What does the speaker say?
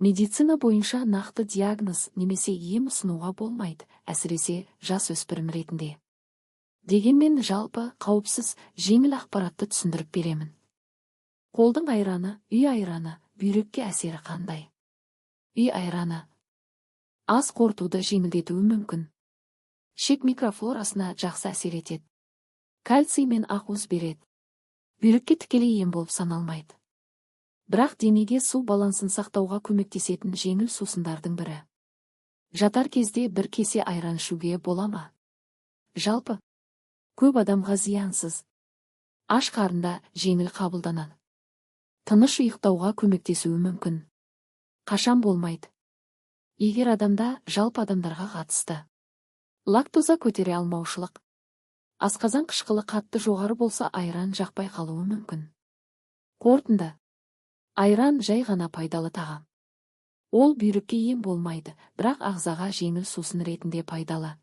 Медицина бойынша нақты диагноз немесе ем ұсынуға болмайды, әсіресе жас өспірім ретінде. Дегенмен жалпы қауіпсіз жеңіл ақпаратты түсіндіріп беремін. Қолдың айраны, үй айраны, бүйрекке әсері қандай? Үй айраны ас қорытуды жеңілдетуі мүмкін. Ішек микрофлорасына жақсы әсер етеді. Кальций мен ақуыз береді. Бүйрекке тікелей ем болып саналмайды. Бірақ денеге су балансын сақтауға көмектесетін жеңіл сусындардың бірі. Жатар кезде бір кесе айран ішуге бола ма? Жалпы, көп адамға зиянсыз. Аш қарында жеңіл қабылданады. Тыныш ұйықтауға көмектесуі мүмкін. Қашан болмайды? Егер адамда жалпы адамдарға қатысты лактоза көтере алмаушылық, асқазан қышқылы қатты жоғары болса, айран жақпай қалуы мүмкін. Қорытынды: айран жай ғана пайдалы тағам. Ол бүйрекке ем болмайды, бірақ ағзаға жеңіл сусын ретінде пайдалы.